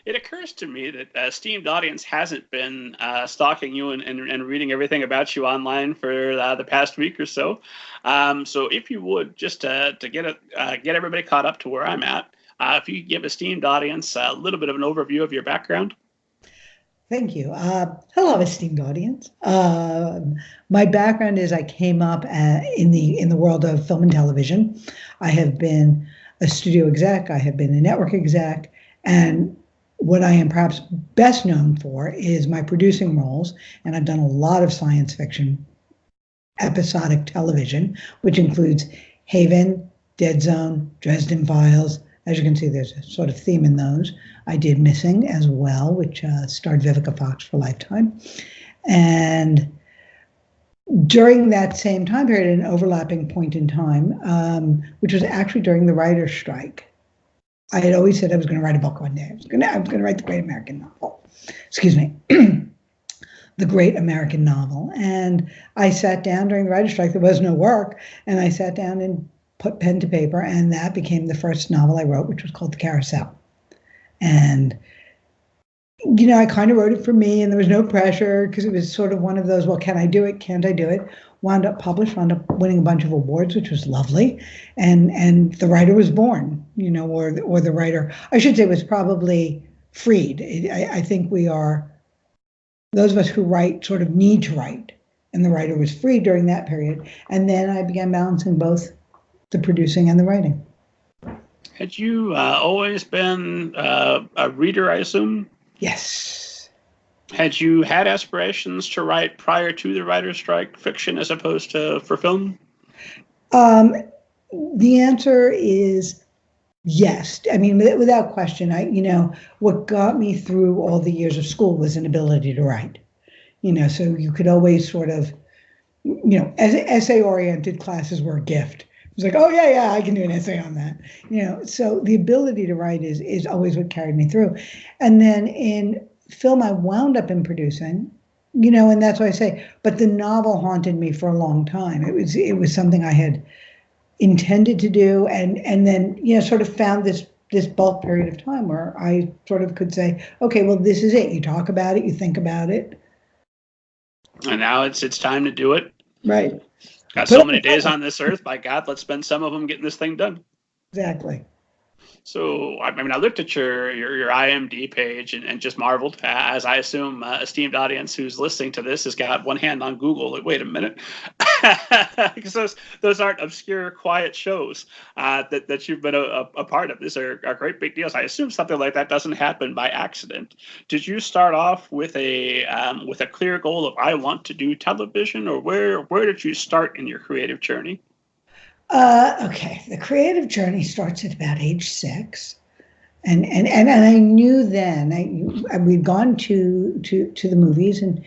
It occurs to me that esteemed audience hasn't been stalking you and reading everything about you online for the past week or so. So if you would, just to get everybody caught up to where I'm at, if you could give esteemed audience a little bit of an overview of your background. Thank you. Hello, esteemed audience. My background is I came up in the world of film and television. I have been a studio exec. I have been a network exec, and what I am perhaps best known for is my producing roles. And I've done a lot of science fiction, episodic television, which includes Haven, Dead Zone, Dresden Files. As you can see, there's a sort of theme in those. I did Missing as well, which starred Vivica Fox for Lifetime. And during that same time period, an overlapping point in time, which was actually during the writer's strike, I had always said I was going to write a book one day. I was going to write the Great American Novel. Excuse me. The Great American Novel. And I sat down during the writer's strike. There was no work. And I sat down and put pen to paper, and that became the first novel I wrote, which was called The Carousel. And, you know, I kind of wrote it for me, and there was no pressure because it was sort of one of those, well, can I do it? Can't I do it? Wound up published, wound up winning a bunch of awards, which was lovely. And the writer was born, you know, or the writer, I should say, was probably freed. I think we are, those of us who write sort of need to write, and the writer was freed during that period. And then I began balancing both the producing and the writing. Had you always been a reader, I assume? Yes. Had you had aspirations to write prior to the writer's strike, fiction as opposed to for film? The answer is yes. I mean, without question. What got me through all the years of school was an ability to write. You know, so you could always sort of, you know, as essay-oriented classes were a gift. It was like, oh yeah, I can do an essay on that. You know, so the ability to write is always what carried me through. And then in film, I wound up in producing, you know, and that's why I say, but the novel haunted me for a long time. It was something I had intended to do, and then, you know, sort of found this bulk period of time where I sort of could say, okay, well, this is it. You talk about it, you think about it. And now it's time to do it. Right. Got so many days on this earth. By God, let's spend some of them getting this thing done. Exactly. So, I mean, I looked at your IMDb page and just marveled, as I assume esteemed audience who's listening to this has got one hand on Google. Like, wait a minute. Because those aren't obscure, quiet shows that you've been a part of. These are great big deals. I assume something like that doesn't happen by accident. Did you start off with a clear goal of I want to do television, or where did you start in your creative journey? Okay, the creative journey starts at about age 6, and I knew then we'd gone to the movies, and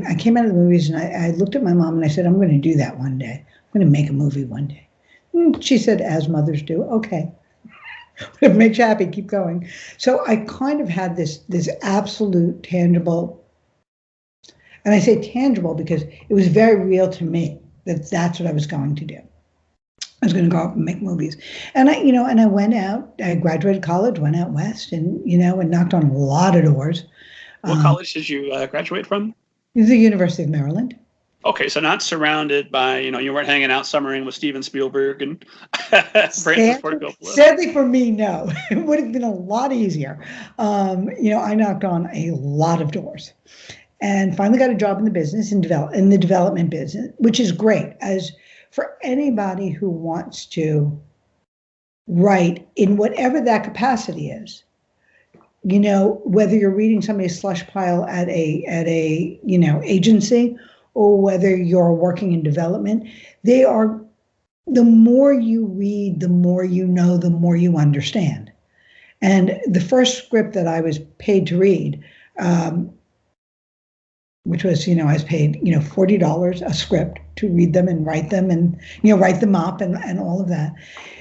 I came out of the movies, and I looked at my mom and I said, I'm going to do that one day. I'm going to make a movie one day. And she said, as mothers do, okay, if it makes you happy, keep going. So I kind of had this absolute tangible, and I say tangible because it was very real to me that that's what I was going to do. I was going to go out and make movies. And I went out, I graduated college, went out west, and knocked on a lot of doors. What college did you graduate from? The University of Maryland. Okay, so not surrounded by, you weren't hanging out summering with Steven Spielberg and Francis Ford Coppola. Sadly for me, no. It would have been a lot easier. I knocked on a lot of doors and finally got a job in the business, in the development business, which is great. As for anybody who wants to write in whatever that capacity is, whether you're reading somebody's slush pile at a agency, or whether you're working in development, the more you read, the more you know, the more you understand. And the first script that I was paid to read, which was, I was paid, $40 a script to read them and write them and, write them up and all of that.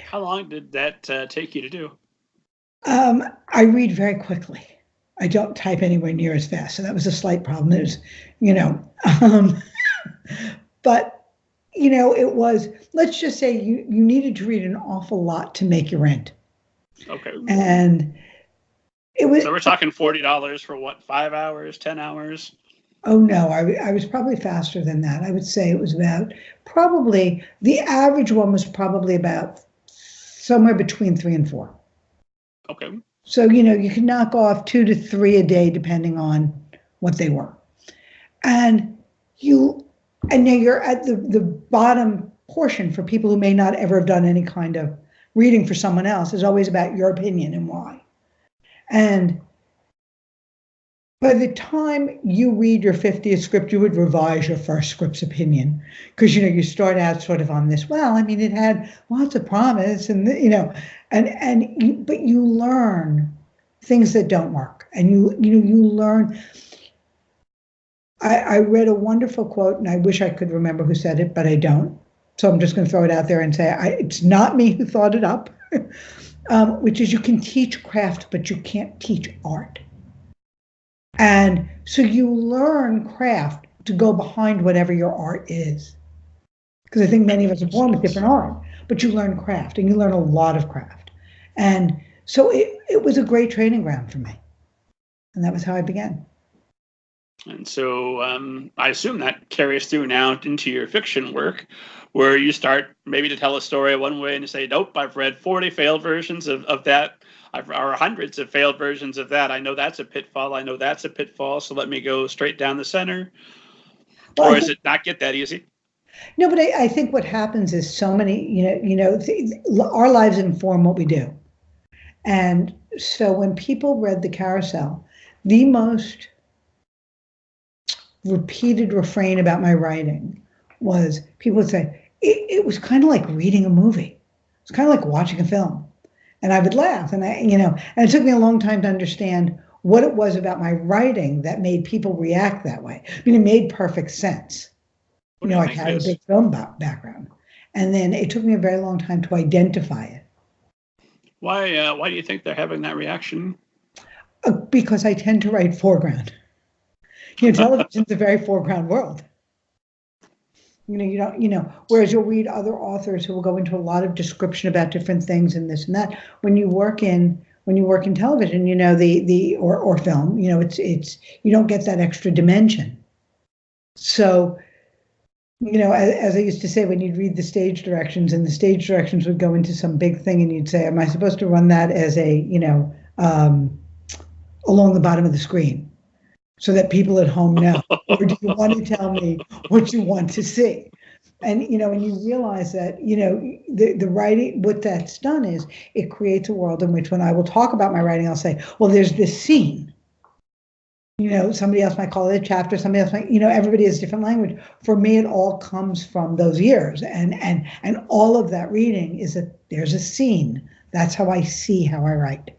How long did that take you to do? I read very quickly. I don't type anywhere near as fast. So that was a slight problem. There's, but, it was, let's just say you needed to read an awful lot to make your rent. Okay. And It was. So we're talking $40 for what, 5 hours, 10 hours? Oh no, I was probably faster than that. I would say it was about probably the average one was probably about somewhere between 3 and 4. Okay. So, you can knock off 2 to 3 a day depending on what they were. And now you're at the bottom portion for people who may not ever have done any kind of reading for someone else is always about your opinion and why. And by the time you read your 50th script, you would revise your first script's opinion because, you start out sort of on this, well, I mean, it had lots of promise and, but you learn things that don't work. And you learn. I read a wonderful quote, and I wish I could remember who said it, but I don't. So I'm just going to throw it out there and say it's not me who thought it up, which is you can teach craft, but you can't teach art. And so you learn craft to go behind whatever your art is. Because I think many of us are born with different art, but you learn craft, and you learn a lot of craft. And so it was a great training ground for me. And that was how I began. And so I assume that carries through now into your fiction work, where you start maybe to tell a story one way and you say, nope, I've read 40 failed versions of that, or hundreds of failed versions of that. I know that's a pitfall. I know that's a pitfall. So let me go straight down the center. Well, or is it not get that easy? No, but I think what happens is so many, our lives inform what we do. And so when people read the Carousel, the most repeated refrain about my writing was people would say, it was kind of like reading a movie. It's kind of like watching a film. And I would laugh. And and it took me a long time to understand what it was about my writing that made people react that way. I mean, it made perfect sense. I had a big film background. And then it took me a very long time to identify it. Why do you think they're having that reaction? Because I tend to write foreground. Television's a very foreground world. Whereas you'll read other authors who will go into a lot of description about different things and this and that. When you work in television, or film, it's you don't get that extra dimension. So, as I used to say, when you'd read the stage directions and the stage directions would go into some big thing and you'd say, am I supposed to run that as along the bottom of the screen so that people at home know? Or do you want to tell me what you want to see? And, and you realize that, the writing, what that's done is it creates a world in which when I will talk about my writing, I'll say, well, there's this scene. Somebody else might call it a chapter, somebody else might, everybody has different language. For me, it all comes from those years. And all of that reading is that there's a scene. That's how I see how I write.